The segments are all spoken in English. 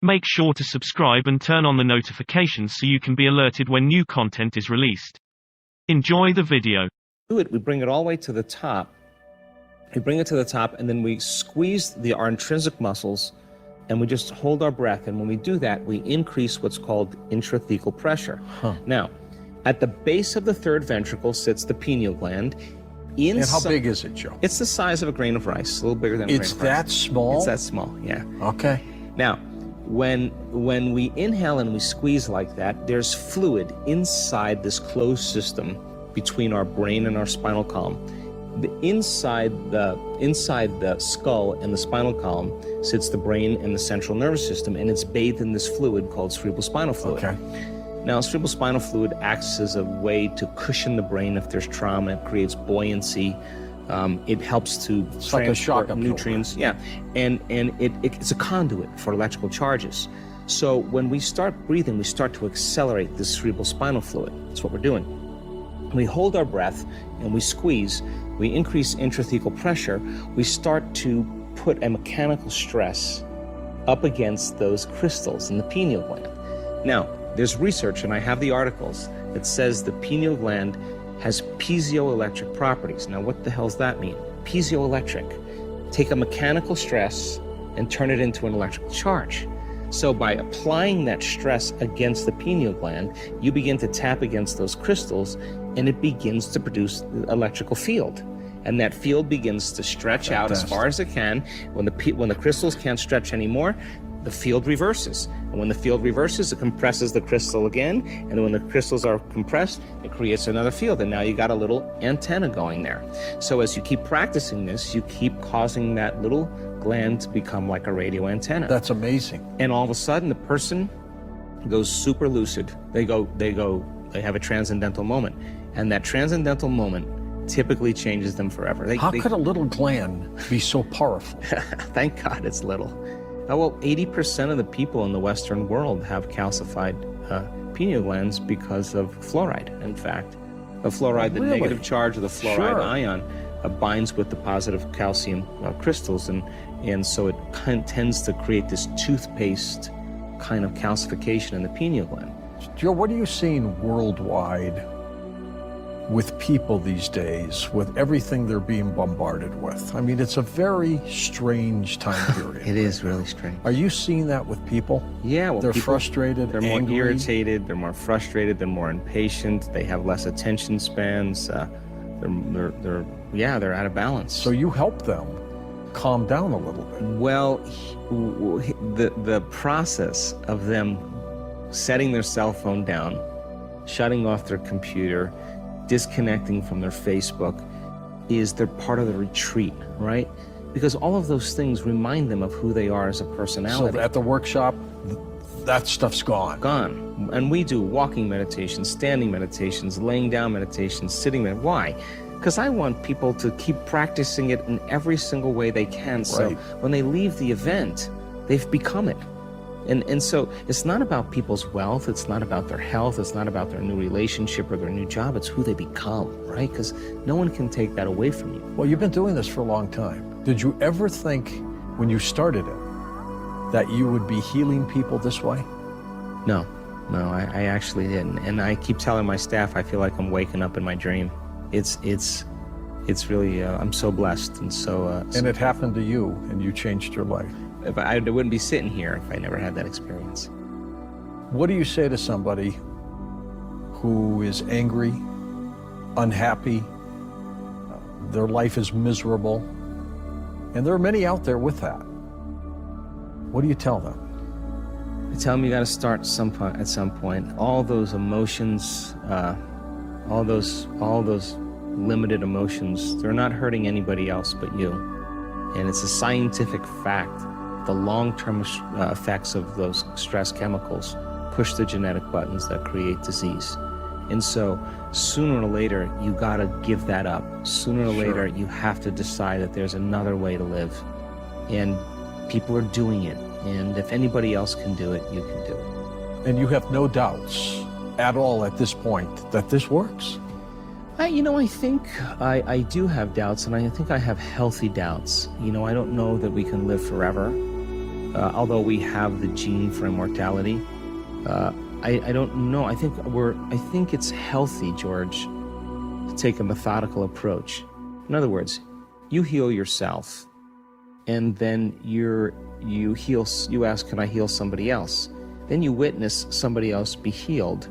Make sure to subscribe and turn on the notifications so you can be alerted when new content is released. Enjoy the video. We bring it all the way to the top. We bring it to the top and then we squeeze our intrinsic muscles and we just hold our breath. And when we do that, we increase what's called intrathecal pressure. Now, at the base of the third ventricle sits the pineal gland. And how big is it, Joe? It's the size of a grain of rice, a little bigger than a grain of rice. It's that small? It's that small, yeah. Okay. Now, when we inhale and we squeeze like that, there's fluid inside this closed system between our brain and our spinal column. Inside the skull and the spinal column sits the brain and the central nervous system, and it's bathed in this fluid called cerebrospinal fluid. Okay. Now, cerebrospinal fluid acts as a way to cushion the brain if there's trauma. It creates buoyancy. It helps to transport nutrients. Yeah, and it's a conduit for electrical charges. So when we start breathing, we start to accelerate this cerebrospinal fluid. That's what we're doing. We hold our breath and we squeeze. We increase intrathecal pressure. We start to put a mechanical stress up against those crystals in the pineal gland. Now, there's research, and I have the articles, that says the pineal gland has piezoelectric properties. Now, what the hell does that mean? Piezoelectric. Take a mechanical stress and turn it into an electrical charge. So by applying that stress against the pineal gland, you begin to tap against those crystals, and it begins to produce the electrical field. And that field begins to stretch out as far as it can. When the crystals can't stretch anymore, the field reverses. And when the field reverses, it compresses the crystal again. And when the crystals are compressed, it creates another field. And now you got a little antenna going there. So as you keep practicing this, you keep causing that little gland to become like a radio antenna. That's amazing. And all of a sudden, the person goes super lucid. They have a transcendental moment. And that transcendental moment typically changes them forever. How could a little gland be so powerful? Thank God it's little. Well, 80% of the people in the Western world have calcified pineal glands because of fluoride. In fact, the fluoride, the negative charge of the fluoride ion binds with the positive calcium crystals, and so it tends to create this toothpaste kind of calcification in the pineal gland. Joe, what are you seeing worldwide with people these days, with everything they're being bombarded with? I mean, it's a very strange time period. It is really strange. Are you seeing that with people? Yeah, well, they're frustrated, they're angry. more irritated, they're more frustrated, they're more impatient, they have less attention spans, they're out of balance. So you help them calm down a little bit. Well, the process of them setting their cell phone down, shutting off their computer, disconnecting from their Facebook, is they're part of the retreat, right? Because all of those things remind them of who they are as a personality. So at the workshop, that stuff's gone. Gone. And we do walking meditations, standing meditations, laying down meditations, sitting meditations. Why? Because I want people to keep practicing it in every single way they can. So when they leave the event, they've become it. And so it's not about people's wealth, it's not about their health, it's not about their new relationship or their new job, it's who they become, right? Because no one can take that away from you. Well, you've been doing this for a long time. Did you ever think, when you started it, that you would be healing people this way? No, I actually didn't. And I keep telling my staff, I feel like I'm waking up in my dream. It's really, I'm so blessed. And so... and it happened to you, and you changed your life. I wouldn't be sitting here if I never had that experience. What do you say to somebody who is angry, unhappy, their life is miserable, and there are many out there with that? What do you tell them? I tell them you got to start at some point. All those emotions, all those limited emotions, they're not hurting anybody else but you. And it's a scientific fact. The long-term effects of those stress chemicals push the genetic buttons that create disease. And so sooner or later, you got to give that up. Sooner or later, you have to decide that there's another way to live. And people are doing it. And if anybody else can do it, you can do it. And you have no doubts at all at this point that this works? I think I do have doubts, and I think I have healthy doubts. I don't know that we can live forever. although we have the gene for immortality, I don't know. I think it's healthy, George, to take a methodical approach. In other words, you heal yourself, and then you ask, can I heal somebody else? Then you witness somebody else be healed.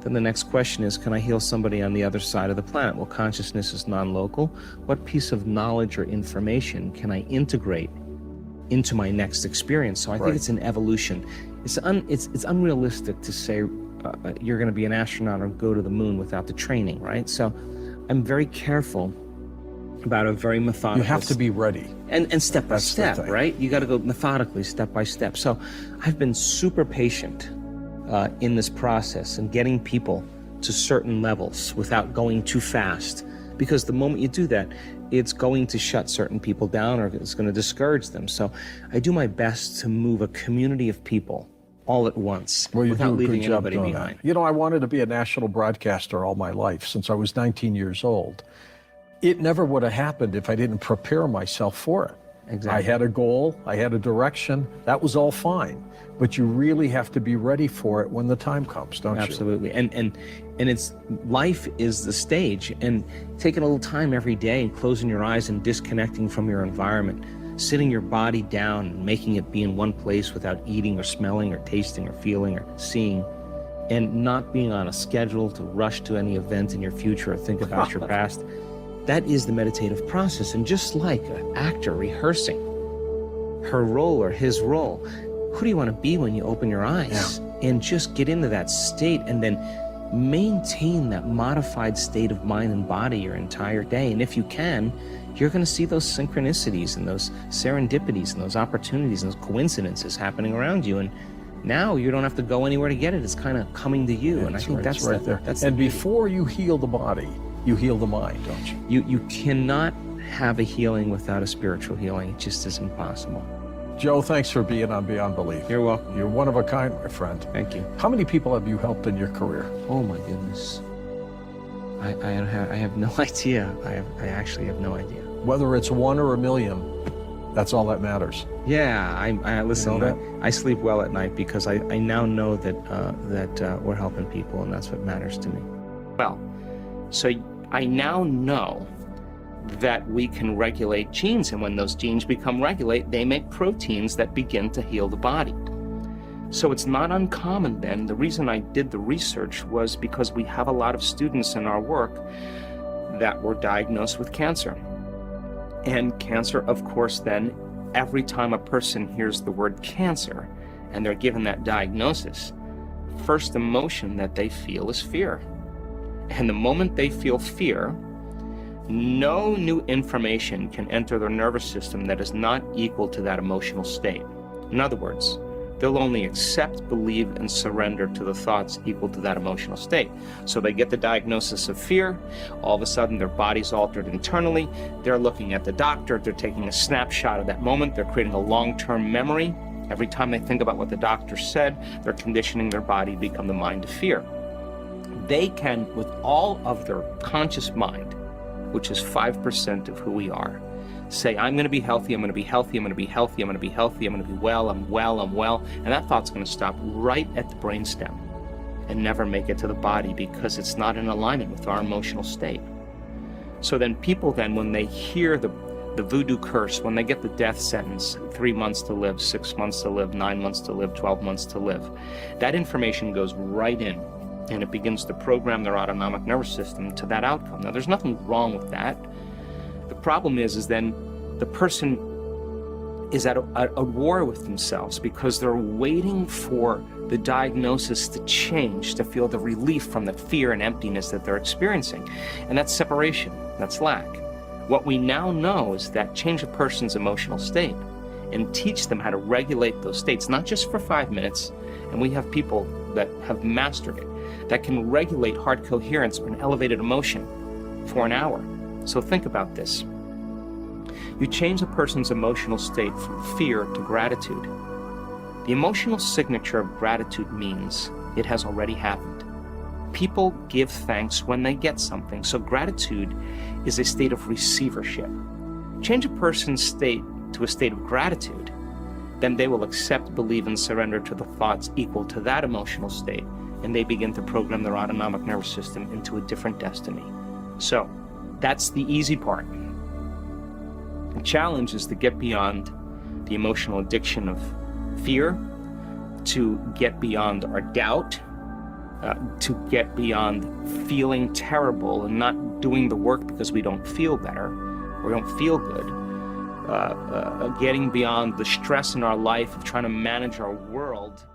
Then the next question is, can I heal somebody on the other side of the planet? Well, consciousness is non-local. What piece of knowledge or information can I integrate into my next experience? So I think it's an evolution. It's unrealistic to say you're going to be an astronaut or go to the moon without the training, right? So I'm very careful about a very methodical. You have to be ready. And step by step, right? You got to go methodically, step by step. So I've been super patient in this process and getting people to certain levels without going too fast. Because the moment you do that, it's going to shut certain people down or it's going to discourage them. So I do my best to move a community of people all at once without leaving anybody behind. You know, I wanted to be a national broadcaster all my life since I was 19 years old. It never would have happened if I didn't prepare myself for it. Exactly. I had a goal, I had a direction, that was all fine. But you really have to be ready for it when the time comes, don't you? Absolutely. And it's life is the stage, and taking a little time every day and closing your eyes and disconnecting from your environment, sitting your body down and making it be in one place without eating or smelling or tasting or feeling or seeing, and not being on a schedule to rush to any event in your future or think about your past. That is the meditative process. And just like an actor rehearsing her role or his role, who do you want to be when you open your eyes? Yeah. And just get into that state and then maintain that modified state of mind and body your entire day. And if you can, you're going to see those synchronicities and those serendipities and those opportunities and those coincidences happening around you. And now you don't have to go anywhere to get it. It's kind of coming to you. And I think that's right there. And before you heal the body, you heal the mind, don't you? You cannot have a healing without a spiritual healing. It just is impossible. Joe, thanks for being on Beyond Belief. You're welcome. You're one of a kind, my friend. Thank you. How many people have you helped in your career? Oh my goodness. I have no idea. I actually have no idea. Whether it's 1 or 1 million, that's all that matters. Yeah, I listen. You know that? I sleep well at night because I now know that we're helping people, and that's what matters to me. Well, so I now know that we can regulate genes, and when those genes become regulate, they make proteins that begin to heal the body. So it's not uncommon then. The reason I did the research was because we have a lot of students in our work that were diagnosed with cancer. And cancer, of course, then, every time a person hears the word cancer and they're given that diagnosis, first emotion that they feel is fear. And the moment they feel fear, no new information can enter their nervous system that is not equal to that emotional state. In other words, they'll only accept, believe, and surrender to the thoughts equal to that emotional state. So they get the diagnosis of fear, all of a sudden their body's altered internally, they're looking at the doctor, they're taking a snapshot of that moment, they're creating a long-term memory. Every time they think about what the doctor said, they're conditioning their body to become the mind of fear. They can, with all of their conscious mind, which is 5% of who we are, say, I'm going to be healthy, I'm going to be healthy, I'm going to be healthy, I'm going to be healthy, I'm going to be well, I'm well, I'm well. And that thought's going to stop right at the brainstem and never make it to the body because it's not in alignment with our emotional state. So then people then, when they hear the voodoo curse, when they get the death sentence, 3 months to live, 6 months to live, 9 months to live, 12 months to live, that information goes right in and it begins to program their autonomic nervous system to that outcome. Now, there's nothing wrong with that. The problem is then the person is at a war with themselves because they're waiting for the diagnosis to change, to feel the relief from the fear and emptiness that they're experiencing. And that's separation, that's lack. What we now know is that change a person's emotional state and teach them how to regulate those states, not just for 5 minutes, and we have people that have mastered it, that can regulate heart coherence or an elevated emotion for an hour. So think about this. You change a person's emotional state from fear to gratitude. The emotional signature of gratitude means it has already happened. People give thanks when they get something, so gratitude is a state of receivership. Change a person's state to a state of gratitude, then they will accept, believe, and surrender to the thoughts equal to that emotional state, and they begin to program their autonomic nervous system into a different destiny. So that's the easy part. The challenge is to get beyond the emotional addiction of fear, to get beyond our doubt, to get beyond feeling terrible and not doing the work because we don't feel better or don't feel good, getting beyond the stress in our life of trying to manage our world